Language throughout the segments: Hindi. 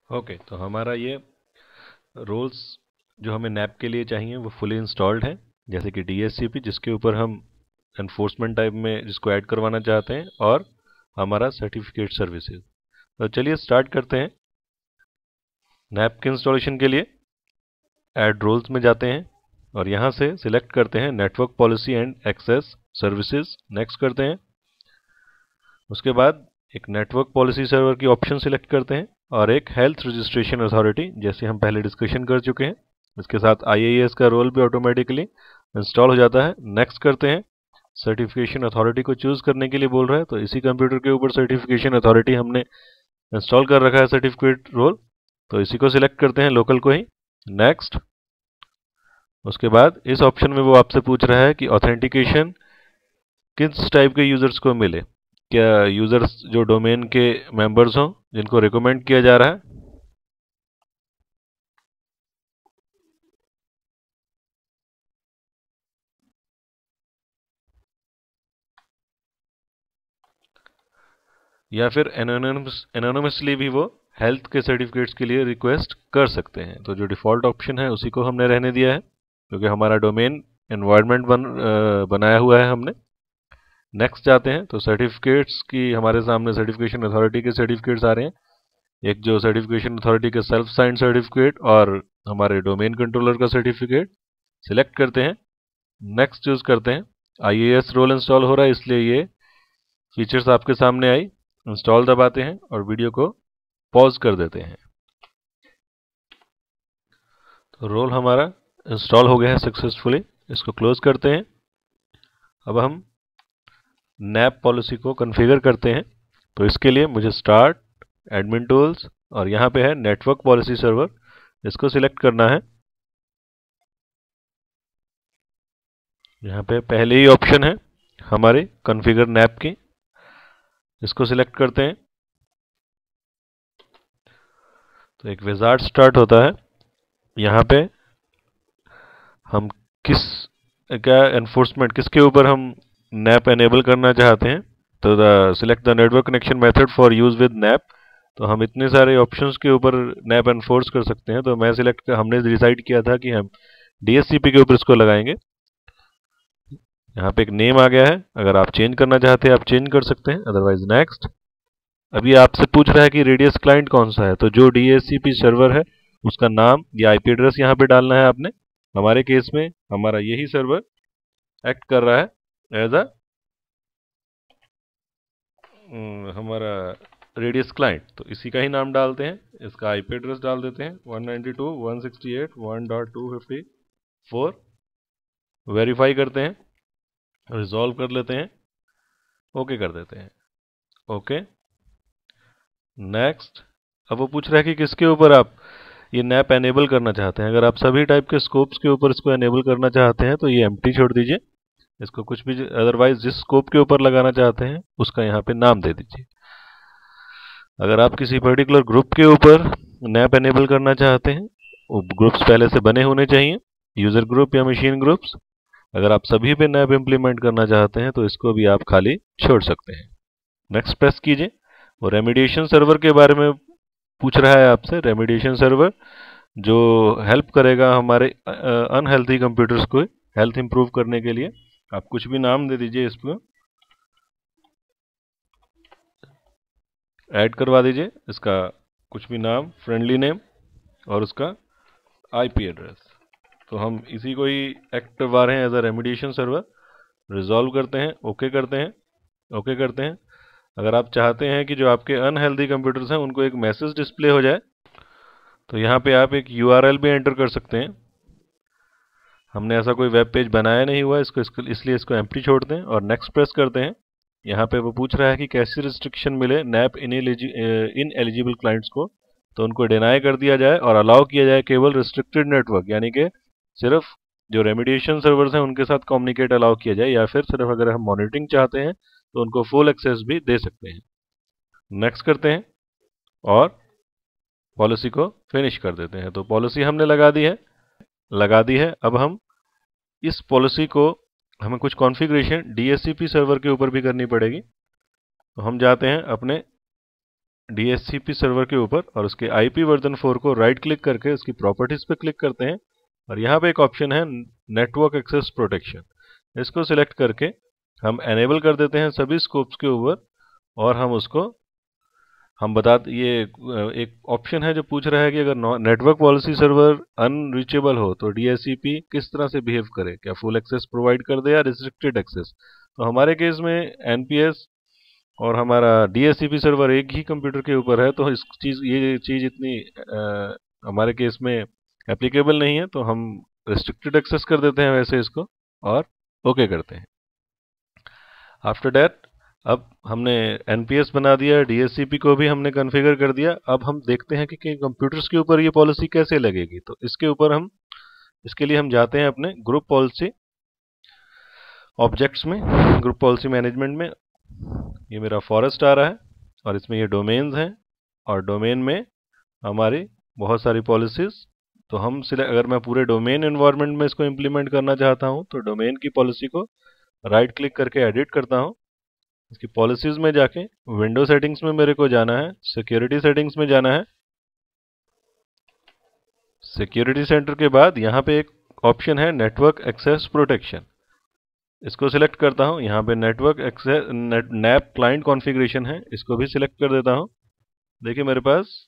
ओके, तो हमारा ये रोल्स जो हमें नैप के लिए चाहिए वो फुली इंस्टॉल्ड है, जैसे कि DHCP जिसके ऊपर हम एनफोर्समेंट टाइप में जिसको ऐड करवाना चाहते हैं, और हमारा सर्टिफिकेट सर्विसेज। तो चलिए स्टार्ट करते हैं। नैप के इंस्टॉलेशन के लिए ऐड रोल्स में जाते हैं और यहाँ से सिलेक्ट करते हैं network policy and access services. Next करते हैं। उसके बाद एक नेटवर्क पॉलिसी सर्वर की ऑप्शन सिलेक्ट करते हैं और एक हेल्थ रजिस्ट्रेशन अथॉरिटी, जैसे हम पहले डिस्कशन कर चुके हैं। इसके साथ IAS का रोल भी ऑटोमेटिकली इंस्टॉल हो जाता है। नेक्स्ट करते हैं। सर्टिफिकेशन अथॉरिटी को चूज करने के लिए बोल रहा है, तो इसी कंप्यूटर के ऊपर सर्टिफिकेशन अथॉरिटी हमने इंस्टॉल कर रखा है, सर्टिफिकेट रोल, तो इसी को सिलेक्ट करते हैं, लोकल को ही। नेक्स्ट। उसके बाद इस ऑप्शन में वो आपसे पूछ रहा है कि ऑथेंटिकेशन किस टाइप के यूजर्स को मिले। क्या यूजर्स जो डोमेन के मेंबर्स हों, जिनको रिकमेंड किया जा रहा है, या फिर एनोनिमसली भी वो हेल्थ के सर्टिफिकेट्स के लिए रिक्वेस्ट कर सकते हैं। तो जो डिफ़ॉल्ट ऑप्शन है उसी को हमने रहने दिया है, क्योंकि हमारा डोमेन एनवायरनमेंट बनाया हुआ है हमने। नेक्स्ट जाते हैं। तो सर्टिफिकेट्स की हमारे सामने सर्टिफिकेशन अथॉरिटी के सर्टिफिकेट्स आ रहे हैं, एक जो सर्टिफिकेशन अथॉरिटी के सेल्फ साइंड सर्टिफिकेट और हमारे डोमेन कंट्रोलर का सर्टिफिकेट। सिलेक्ट करते हैं, नेक्स्ट चूज करते हैं। IAS रोल इंस्टॉल हो रहा है, इसलिए ये फीचर्स आपके सामने आई। इंस्टॉल दबाते हैं और वीडियो को पॉज कर देते हैं। तो रोल हमारा इंस्टॉल हो गया है सक्सेसफुली। इसको क्लोज करते हैं। अब हम नैप पॉलिसी को कॉन्फ़िगर करते हैं। तो इसके लिए मुझे स्टार्ट, एडमिन टूल्स और यहाँ पे है नेटवर्क पॉलिसी सर्वर, इसको सिलेक्ट करना है। यहाँ पे पहले ही ऑप्शन है हमारे कॉन्फ़िगर नैप की, इसको सिलेक्ट करते हैं। तो एक विजार्ड स्टार्ट होता है। यहाँ पे हम किस क्या एनफोर्समेंट किसके ऊपर हम नैप एनेबल करना चाहते हैं। तो select the network connection method for use with nap. तो हम इतने सारे ऑप्शंस के ऊपर नैप एनफोर्स कर सकते हैं, तो मैं हमने डिसाइड किया था कि हम DHCP के ऊपर इसको लगाएंगे। यहाँ पे एक नेम आ गया है, अगर आप चेंज करना चाहते हैं आप चेंज कर सकते हैं, अदरवाइज नेक्स्ट। अभी आपसे पूछ रहा है कि रेडियस क्लाइंट कौन सा है, तो जो DHCP सर्वर है उसका नाम या IP एड्रेस यहाँ पे डालना है आपने। हमारे केस में हमारा यही सर्वर एक्ट कर रहा है एज अ हमारा रेडियस क्लाइंट, तो इसी का ही नाम डालते हैं। इसका IP एड्रेस डाल देते हैं 192.168.1.254। वेरीफाई करते हैं, रिजॉल्व कर लेते हैं, ओके कर देते हैं। Okay, next. अब वो पूछ रहा है कि किसके ऊपर आप ये नैप एनेबल करना चाहते हैं। अगर आप सभी टाइप के स्कोप्स के ऊपर इसको एनेबल करना चाहते हैं तो ये एम्प्टी छोड़ दीजिए, इसको कुछ भी, अदरवाइज जिस स्कोप के ऊपर लगाना चाहते हैं उसका यहाँ पे नाम दे दीजिए। अगर आप किसी पर्टिकुलर ग्रुप के ऊपर नैप एनेबल करना चाहते हैं, वो ग्रुप्स पहले से बने होने चाहिए, यूजर ग्रुप या मशीन ग्रुप्स। अगर आप सभी पे नैप इम्प्लीमेंट करना चाहते हैं तो इसको भी आप खाली छोड़ सकते हैं। नेक्स्ट प्रेस कीजिए। और रेमिडिएशन सर्वर के बारे में पूछ रहा है आपसे। रेमिडिएशन सर्वर जो हेल्प करेगा हमारे अनहेल्थी कंप्यूटर्स को हेल्थ इंप्रूव करने के लिए। आप कुछ भी नाम दे दीजिए, इसको ऐड करवा दीजिए, इसका कुछ भी नाम, फ्रेंडली नेम और उसका IP एड्रेस। तो हम इसी को ही एक्ट करवा रहे हैं as a remediation server. Resolve करते हैं, ओके करते हैं, ओके करते हैं। अगर आप चाहते हैं कि जो आपके अनहेल्दी कंप्यूटर्स हैं उनको एक मैसेज डिस्प्ले हो जाए, तो यहाँ पे आप एक URL भी एंटर कर सकते हैं। हमने ऐसा कोई वेब पेज बनाया नहीं हुआ इसलिए इसको एम्प्टी छोड़ते हैं और नेक्स्ट प्रेस करते हैं। यहाँ पे वो पूछ रहा है कि कैसी रिस्ट्रिक्शन मिले नैप इन एलिजिबल क्लाइंट्स को। तो उनको डिनाई कर दिया जाए और अलाउ किया जाए केवल रिस्ट्रिक्टेड नेटवर्क, यानी कि सिर्फ जो रेमिडिएशन सर्वर्स हैं उनके साथ कम्युनिकेट अलाउ किया जाए, या फिर सिर्फ अगर हम मॉनिटरिंग चाहते हैं तो उनको फुल एक्सेस भी दे सकते हैं। नेक्स्ट करते हैं और पॉलिसी को फिनिश कर देते हैं। तो पॉलिसी हमने लगा दी है। अब हम इस पॉलिसी को हमें कुछ कॉन्फ़िगरेशन DHCP सर्वर के ऊपर भी करनी पड़ेगी। तो हम जाते हैं अपने DHCP सर्वर के ऊपर और उसके IP वर्जन 4 को राइट क्लिक करके उसकी प्रॉपर्टीज पे क्लिक करते हैं और यहाँ पे एक ऑप्शन है नेटवर्क एक्सेस प्रोटेक्शन। इसको सिलेक्ट करके हम एनेबल कर देते हैं सभी स्कोप्स के ऊपर और हम ये एक ऑप्शन है जो पूछ रहा है कि अगर नेटवर्क पॉलिसी सर्वर अनरीचेबल हो तो DHCP किस तरह से बिहेव करे, क्या फुल एक्सेस प्रोवाइड कर दे या रिस्ट्रिक्टेड एक्सेस। तो हमारे केस में NPS और हमारा DHCP सर्वर एक ही कंप्यूटर के ऊपर है, तो ये चीज़ इतनी हमारे केस में एप्लीकेबल नहीं है, तो हम रिस्ट्रिक्टेड एक्सेस कर देते हैं वैसे इसको और ओके करते हैं। आफ्टर दैट अब हमने NPS बना दिया, DHCP को भी हमने कॉन्फ़िगर कर दिया। अब हम देखते हैं कि कंप्यूटर्स के ऊपर ये पॉलिसी कैसे लगेगी। तो इसके लिए हम जाते हैं अपने ग्रुप पॉलिसी ऑब्जेक्ट्स में, ग्रुप पॉलिसी मैनेजमेंट में। ये मेरा फॉरेस्ट आ रहा है और इसमें ये डोमेन्स हैं और डोमेन में हमारी बहुत सारी पॉलिसीज। तो अगर मैं पूरे डोमेन एनवायरनमेंट में इसको इम्प्लीमेंट करना चाहता हूँ तो डोमेन की पॉलिसी को राइट क्लिक करके एडिट करता हूँ। इसकी पॉलिसीज में जाके विंडो सेटिंग्स में मेरे को जाना है, सिक्योरिटी सेटिंग्स में जाना है। सिक्योरिटी सेंटर के बाद यहाँ पे एक ऑप्शन है नेटवर्क एक्सेस प्रोटेक्शन। इसको सिलेक्ट करता हूँ। यहाँ पे network access NAP client configuration है, इसको भी सिलेक्ट कर देता हूँ। देखिए मेरे पास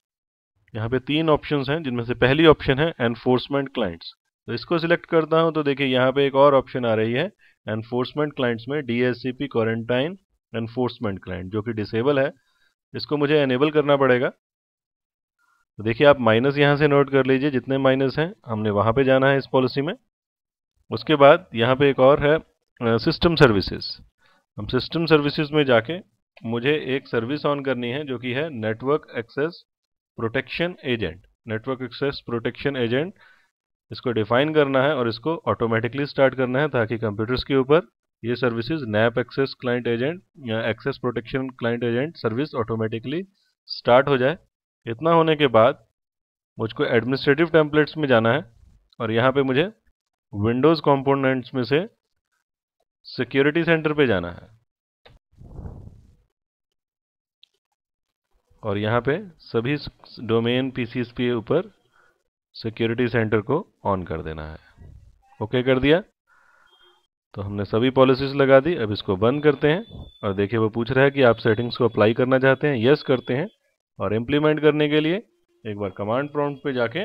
यहाँ पे 3 ऑप्शंस हैं, जिनमें से पहली ऑप्शन है एनफोर्समेंट क्लाइंट्स। तो इसको सिलेक्ट करता हूँ तो देखिए यहाँ पे एक और ऑप्शन आ रही है एनफोर्समेंट क्लाइंट्स में DHCP क्वारंटाइन एनफोर्समेंट क्लाइंट, जो कि डिसेबल है। इसको मुझे एनेबल करना पड़ेगा। तो देखिए आप माइनस यहाँ से नोट कर लीजिए, जितने माइनस हैं हमने वहाँ पे जाना है इस पॉलिसी में। उसके बाद यहाँ पे एक और है सिस्टम सर्विसेज। हम सिस्टम सर्विसेज में जाके मुझे एक सर्विस ऑन करनी है जो कि है network access protection agent. Network access protection agent, इसको डिफाइन करना है और इसको ऑटोमेटिकली स्टार्ट करना है ताकि कंप्यूटर्स के ऊपर ये services NAP access client agent या access protection client agent service automatically start हो जाए। इतना होने के बाद मुझको एडमिनिस्ट्रेटिव टेम्पलेट्स में जाना है और यहाँ पे मुझे विंडोज़ कंपोनेंट्स में से सिक्योरिटी सेंटर पे जाना है और यहाँ पे सभी डोमेन PCs के ऊपर सिक्योरिटी सेंटर को ऑन कर देना है। ओके कर दिया। तो हमने सभी पॉलिसीज लगा दी। अब इसको बंद करते हैं और देखिए वो पूछ रहा है कि आप सेटिंग्स को अप्लाई करना चाहते हैं। यस करते हैं और इम्प्लीमेंट करने के लिए एक बार कमांड प्रॉम्प्ट पे जाके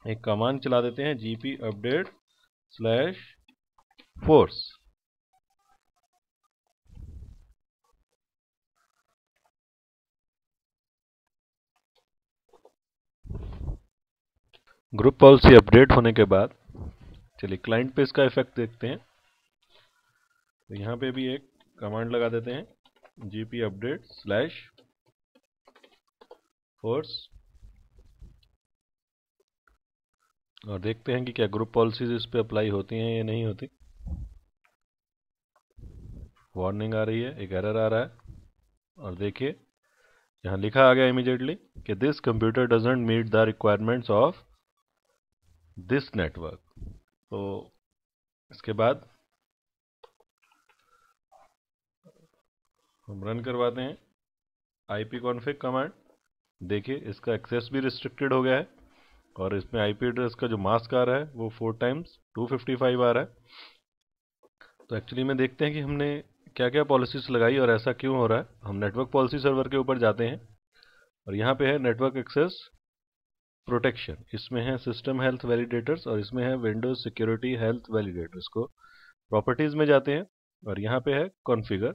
एक कमांड चला देते हैं gp update/force। Group policy update होने के बाद चलिए क्लाइंट पे इसका इफेक्ट देखते हैं। तो यहाँ पे भी एक कमांड लगा देते हैं gp update/force और देखते हैं कि क्या ग्रुप पॉलिसीज इस पे अप्लाई होती हैं या नहीं होती। वार्निंग आ रही है, एक एरर आ रहा है और देखिए यहाँ लिखा आ गया इमीडिएटली कि this computer doesn't meet the requirements of this network. तो इसके बाद हम रन करवाते हैं IP config कमांड। देखिए इसका एक्सेस भी रिस्ट्रिक्टेड हो गया है और इसमें IP एड्रेस का जो मास्क आ रहा है वो 4 टाइम्स 255 आ रहा है। तो एक्चुअली में देखते हैं कि हमने क्या क्या पॉलिसीज लगाई और ऐसा क्यों हो रहा है। हम नेटवर्क पॉलिसी सर्वर के ऊपर जाते हैं और यहाँ पे है नेटवर्क एक्सेस प्रोटेक्शन। इसमें है सिस्टम हेल्थ वैलिडेटर्स और इसमें है विंडोज सिक्योरिटी हेल्थ वैलिडेटर्स। को प्रॉपर्टीज में जाते हैं और यहाँ पे है कॉन्फ़िगर।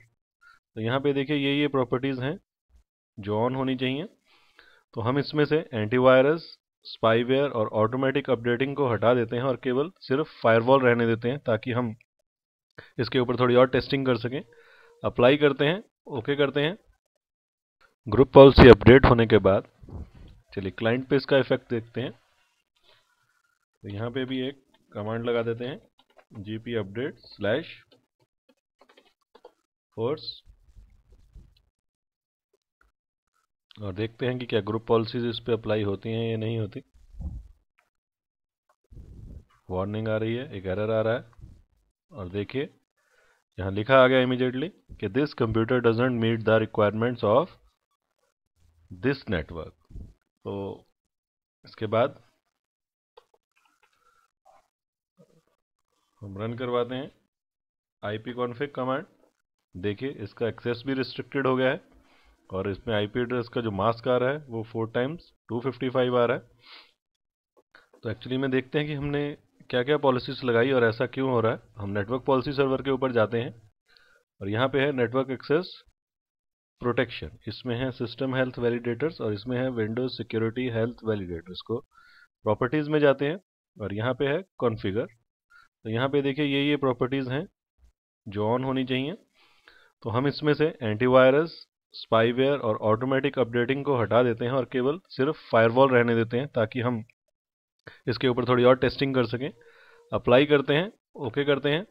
तो यहाँ पे देखिए ये प्रॉपर्टीज हैं जो ऑन होनी चाहिए। तो हम इसमें से एंटीवायरस, स्पाईवेयर और ऑटोमेटिक अपडेटिंग को हटा देते हैं और केवल सिर्फ फायरवॉल रहने देते हैं ताकि हम इसके ऊपर थोड़ी और टेस्टिंग कर सकें। अप्लाई करते हैं, ओके करते हैं। ग्रुप पॉलिसी अपडेट होने के बाद चलिए क्लाइंट पे इसका इफेक्ट देखते हैं। तो यहाँ पे भी एक कमांड लगा देते हैं gp update/force और देखते हैं कि क्या ग्रुप पॉलिसीज इस पे अप्लाई होती हैं या नहीं होती। वार्निंग आ रही है, एक एरर आ रहा है और देखिए यहाँ लिखा आ गया इमीडिएटली कि this computer doesn't meet the requirements of this network. तो इसके बाद हम रन करवाते हैं ipconfig कमांड। देखिए इसका एक्सेस भी रिस्ट्रिक्टेड हो गया है और इसमें आईपी एड्रेस का जो मास्क आ रहा है वो 4 टाइम्स 255 आ रहा है। तो एक्चुअली में देखते हैं कि हमने क्या क्या पॉलिसीज लगाई और ऐसा क्यों हो रहा है। हम नेटवर्क पॉलिसी सर्वर के ऊपर जाते हैं और यहाँ पे है नेटवर्क एक्सेस प्रोटेक्शन, इसमें है सिस्टम हेल्थ वैलिडेटर्स और इसमें है विंडोज सिक्योरिटी हेल्थ वैलिडेटर्स। को प्रॉपर्टीज में जाते हैं और यहाँ पे है कॉन्फ़िगर। तो यहाँ पे देखिए ये प्रॉपर्टीज हैं जो ऑन होनी चाहिए। तो हम इसमें से एंटीवायरस, स्पाईवेयर और ऑटोमेटिक अपडेटिंग को हटा देते हैं और केवल सिर्फ फायरवॉल रहने देते हैं ताकि हम इसके ऊपर थोड़ी और टेस्टिंग कर सकें। अप्लाई करते हैं, ओके करते हैं